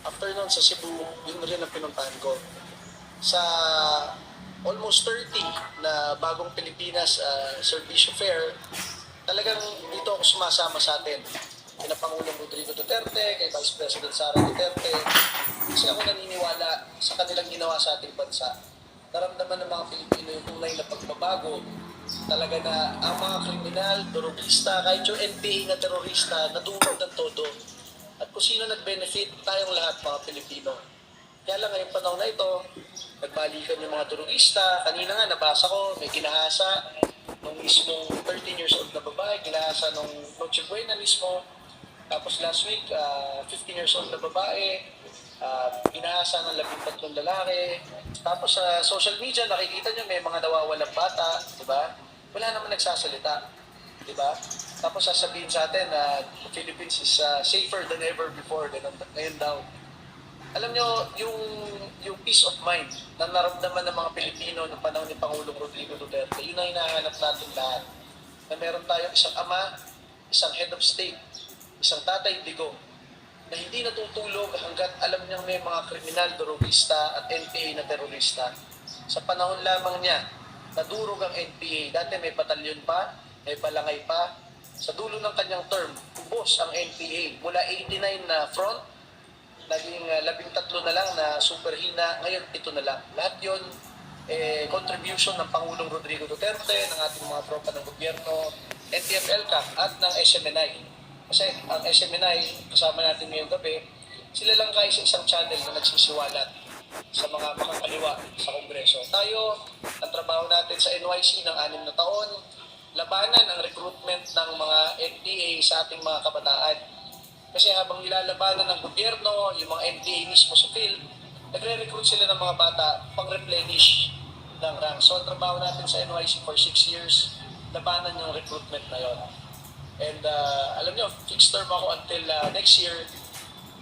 After nun sa Cebu, yun rin ang pinuntahan ko. Sa almost 30 na bagong Pilipinas Servicio Fair, talagang dito ako sumasama sa atin. Kina Pangulong Rodrigo Duterte, kay Vice President Sara Duterte. Kasi ako naniniwala sa kanilang ginawa sa ating bansa. Naramdaman ng mga Pilipino yung tunay na pagbabago. Talaga na ang mga kriminal, terorista, kahit yung NPA na terorista, nadulog ng todo. At kung sino nag-benefit, tayong lahat mga Pilipino. Kaya lang ngayong panahon na ito, nagbalikan yung mga turista. Kanina nga nabasa ko, may ginahasa nung mismong 13 years old na babae, ginahasa nung Noche Buena mismo. Tapos last week, 15 years old na babae, ginahasa ng 13 lalaki. Tapos sa social media, nakikita nyo may mga nawawalang bata, di ba? Wala naman nagsasalita, di ba? Tapos sasabihin sa atin na Philippines is safer than ever before, ngayon daw. Alam nyo, yung peace of mind na naramdaman ng mga Pilipino ng panahon ni Pangulong Rodrigo Duterte, yun ang hinahanap natin lahat. Na meron tayong isang ama, isang head of state, isang tatay digong, na hindi natutulog hanggat alam niyang may mga kriminal, terorista at NPA na terorista. Sa panahon lamang niya, nadurog ang NPA. Dati may batalyon pa, may balangay pa. Sa dulo ng kanyang term, ubos ang NPA. Mula 89 na front, naging 13 na lang na superhina, ngayon 7 na lang. Lahat yun, contribution ng Pangulong Rodrigo Duterte, ng ating mga tropa ng gobyerno, NTF-ELCAC at ng SMNI. Kasi ang SMNI, kasama natin ngayong gabi, sila lang kayo sa isang channel na nagsisiwalat sa mga makakaliwa sa Kongreso. Tayo, ang trabaho natin sa NYC ng 6 na taon, labanan ang recruitment ng mga NPA sa ating mga kabataan. Kasi habang nilalabanan ng gobyerno, yung mga NPA mismo sa field, nagre-recruit sila ng mga bata pang-replenish ng rank. So ang trabaho natin sa NYC for 6 years, labanan yung recruitment na yon. And alam nyo, fixed term ako until next year.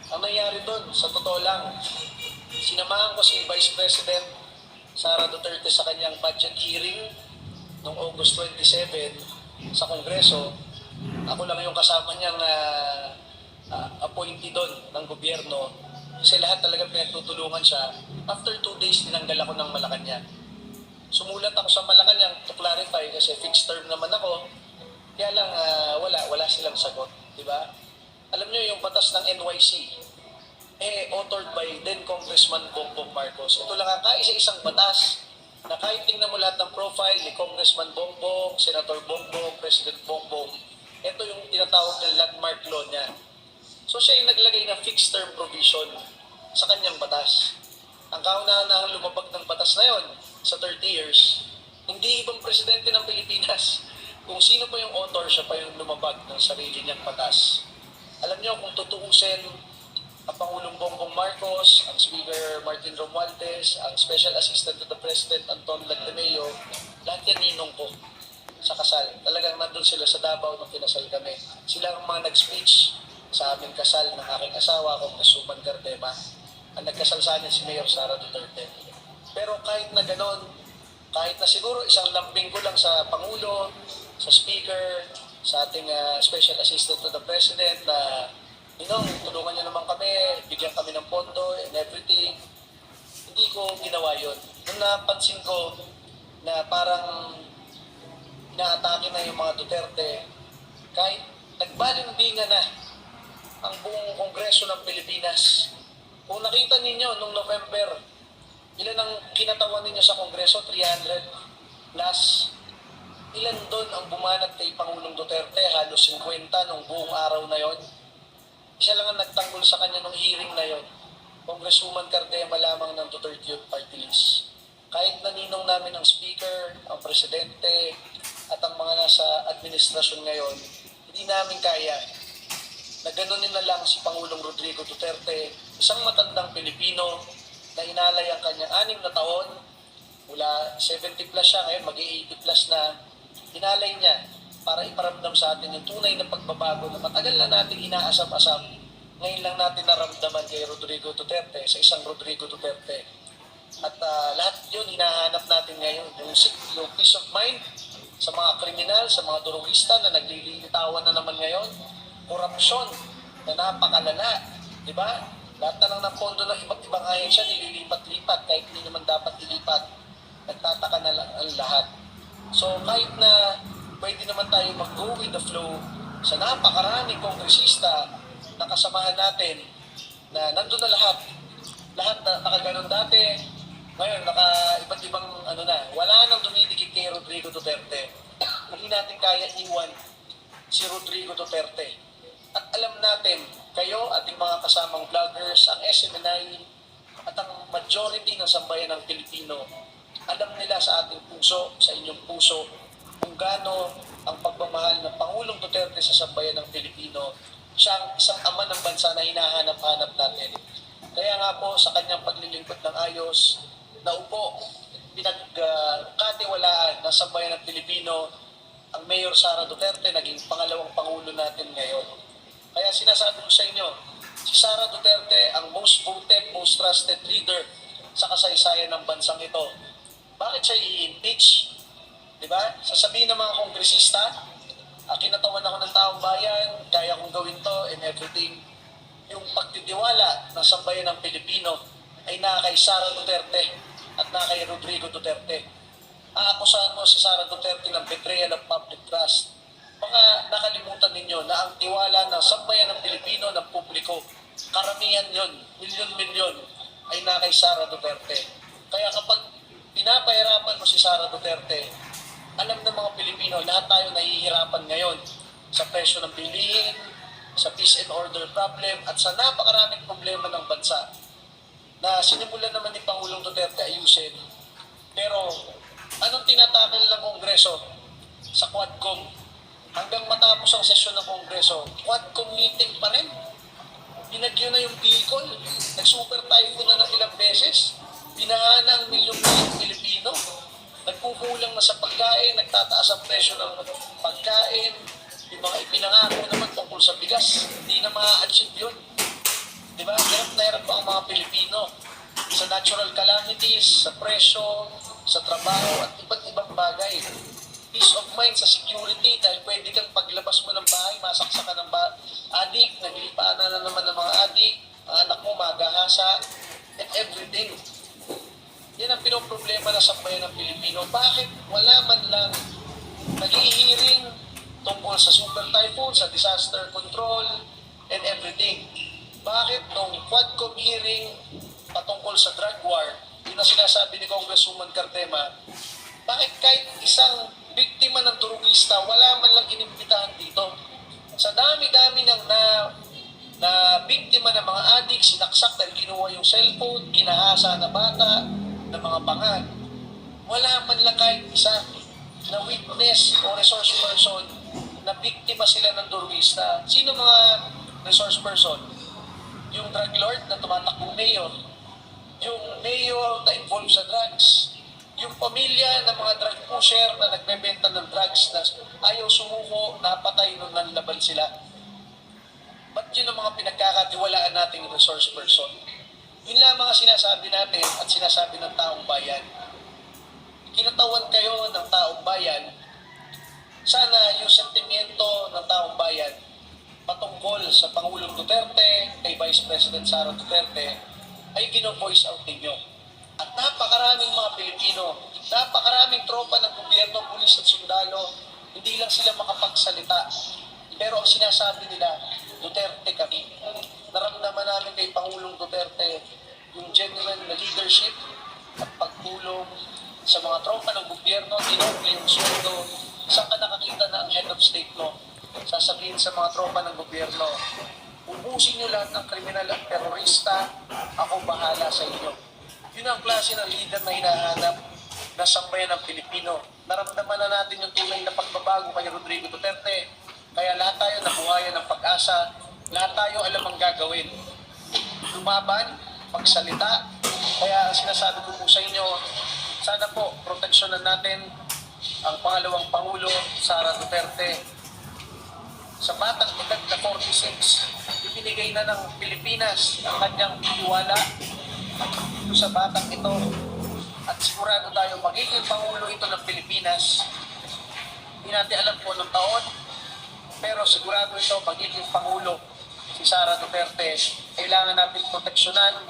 Ang nangyari doon, sa totoo lang, sinamahan ko si Vice President Sara Duterte sa kanyang budget hearing noong August 27 sa Kongreso. Ako lang yung kasama niyang appointee doon ng gobyerno kasi lahat talaga pinagtutulungan siya. After 2 days, tinanggal ako ng Malacanang. Sumulat ako sa Malacanang to clarify kasi fixed term naman ako. Kaya lang wala silang sagot, di ba? Alam niyo yung batas ng NYC, authored by then Congressman Bongbong Marcos. Ito lang ang kaisa-isang batas na kahit tingnan mo lahat ng profile ni Congressman Bongbong, Senator Bongbong, President Bongbong, ito yung tinatawag na landmark law niya. So siya yung naglagay ng fixed term provision sa kanyang batas. Ang kauna-unahang lumabag ng batas na yon sa 30 years, hindi ibang presidente ng Pilipinas. Kung sino pa yung author, siya pa yung lumabag ng sarili niyang batas. Alam niyo, kung tutuusin, ang Pangulong Bongbong Marcos, ang Speaker Martin Romualdez, ang Special Assistant to the President Anton Lagdameo, lahat yan ninong ko sa kasal. Talagang nandun sila sa Davao nung kinasal kami. Sila ang mga nag-speech sa aming kasal ng aking asawa, Congresswoman Gardema. Ang nagkasal sa amin si Mayor Sara Duterte. Pero kahit na ganon, kahit na siguro isang lambing ko lang sa Pangulo, sa Speaker, sa ating Special Assistant to the President na tulungan niyo naman kami, bigyan kami ng pondo and everything. Hindi ko ginawa yun. Nung napansin ko na parang inaatake na yung mga Duterte, kahit nagbalimbingan na ang buong Kongreso ng Pilipinas. Kung nakita ninyo nung November, ilan ang kinatawan ninyo sa Kongreso? 300 plus. Ilan doon ang bumanat kay Pangulong Duterte? Halos 50 nung buong araw na yon. Siya lang ang nagtanggol sa kanya nung hearing na yon. Congresswoman Cardema lamang ng Duterte Youth Party List. Kahit naninong namin ang Speaker, ang Presidente, at ang mga nasa administrasyon ngayon, hindi namin kaya na ganunin na lang si Pangulong Rodrigo Duterte, isang matandang Pilipino na inalay ang kanyang 6 na taon, mula 70 plus siya, ngayon mag-80 plus na, inalay niya para iparamdam sa atin yung tunay na pagbabago na matagal na natin inaasam-asam. Ngayon lang natin naramdaman kay Rodrigo Duterte, sa isang Rodrigo Duterte. At lahat yun, hinahanap natin ngayon, yung peace of mind sa mga kriminal, sa mga durugista na naglilitawan na naman ngayon, korupsyon na napakalala, di ba? Lahat na lang ng pondo ng iba't ibang ahensya nililipat-lipat kahit hindi naman dapat ilipat. Nagtataka na lang ang lahat. So kahit na pwede naman tayo mag-go with the flow sa napakaraming kongresista na kasamahan natin na nandun na lahat. Lahat na nakaganon dati, ngayon iba't ibang wala nang dumidikit kay Rodrigo Duterte. Hindi natin kaya iwan si Rodrigo Duterte. At alam natin, kayo, ating mga kasamang vloggers, ang SMNI at ang majority ng sambayan ng Pilipino, alam nila sa ating puso, sa inyong puso, kung gaano ang pagmamahal ng Pangulong Duterte sa sambayan ng Pilipino. Siya ang isang ama ng bansa na hinahanap-hanap natin. Kaya nga po sa kanyang paglilingkod ng ayos, naupo, pinagkatiwalaan ng sambayan ng Pilipino, ang Mayor Sara Duterte naging pangalawang Pangulo natin ngayon. Kaya sinasabi ko sa inyo, si Sara Duterte ang most voted, most trusted leader sa kasaysayan ng bansang ito. Bakit siya i-impeach? Diba? Sasabihin ng mga kongresista, kinatawan ako ng taong bayan, kaya kong gawin to and everything. Yung pagtitiwala ng sambayan ng Pilipino ay kay Sara Duterte at kay Rodrigo Duterte. Aakusahan mo si Sara Duterte ng betrayal of public trust. Baka nakalimutan ninyo na ang tiwala ng sambayan ng Pilipino, ng publiko, karamihan yon, milyon-milyon, ay kay Sara Duterte. Kaya kapag pinapahirapan mo si Sara Duterte, alam ng mga Pilipino, lahat tayo nahihirapan ngayon sa presyo ng bilihin, sa peace and order problem, at sa napakaraming problema ng bansa na sinimulan naman ni Pangulong Duterte ayusin. Pero anong tinatakil ng Kongreso sa Quadcom? Hanggang matapos ang sesyon ng Kongreso, Quadcom meeting pa rin. Binagyo na yung Bicol, nag-super typhoon na ng ilang beses, binahana ang milyong-milyong Pilipino, nagpukulang na sa pagkain, nagtataas ang presyo ng pagkain, yung mga ipinangako naman tungkol sa bigas, hindi na ma-achieve yun. Diba? Hirap na hirap ang mga Pilipino sa natural calamities, sa presyo, sa trabaho, at iba't ibang bagay. Peace of mind sa security dahil pwede kang paglabas mo ng bahay, masaksakan ng adik, naglipaan na naman ng mga adik, ang anak mo magahasa, and everything. Yan ang pinoproblema na sambayan ng Pilipino. Bakit wala man lang nag-i-hearing tungkol sa super typhoon, sa disaster control, and everything? Bakit nung Quadcom hearing patungkol sa drug war, yun ang sinasabi ni Congresswoman Cartema, bakit kahit isang biktima ng durugista, wala man lang inimbitahan dito? Sa dami-dami ng na biktima ng mga adik, sinaksak dahil kinuha yung cellphone, ginahasa na bata, ng mga bangag, wala man lang kahit isa na witness o resource person na biktima sila ng durugista. Sino mga resource person? Yung drug lord na tumatakbong mayor, yung mayor na involved sa drugs, yung pamilya ng mga drug pusher na nagbebenta ng drugs na ayaw sumuko, napatay nung nanlaban sila. Ba't yun ang mga pinagkakatiwalaan nating resource person? Yun lang mga sinasabi natin at sinasabi ng taong bayan. Kinatawan kayo ng taong bayan, sana yung sentimiento ng taong bayan patungkol sa Pangulong Duterte, kay Vice President Sara Duterte, ay gino-voice out ninyo. At napakaraming mga Pilipino, napakaraming tropa ng gobyerno, pulis at sundalo, hindi lang sila makapagsalita. Pero ang sinasabi nila, Duterte kami. Naramdaman namin kay Pangulong Duterte yung genuine na leadership at pagtulong sa mga tropa ng gobyerno, tinoble yung sweldo. Saan ka nakakita na ang head of state mo? Sasabihin sa mga tropa ng gobyerno, ubusin nyo lahat ng kriminal at terorista, ako bahala sa inyo. Yun ang klase ng leader na hinahanap na sambayan ng Pilipino. Naramdaman na natin yung tunay na pagbabago kay Rodrigo Duterte. Kaya lahat tayo nabuhayan ng pag-asa, lahat tayo alam ang gagawin. Lumaban, magsalita. Kaya sinasabi ko po sa inyo, sana po proteksyonan natin ang pangalawang Pangulo, Sara Duterte. Sa batang edad na 46, ibinigay na ng Pilipinas ang kanyang tiwala dito sa batang ito. At sigurado tayo magiging Pangulo ito ng Pilipinas. Hindi natin alam po ng taon, pero sigurado ito magiging Pangulo si Sara Duterte, kailangan natin proteksyonan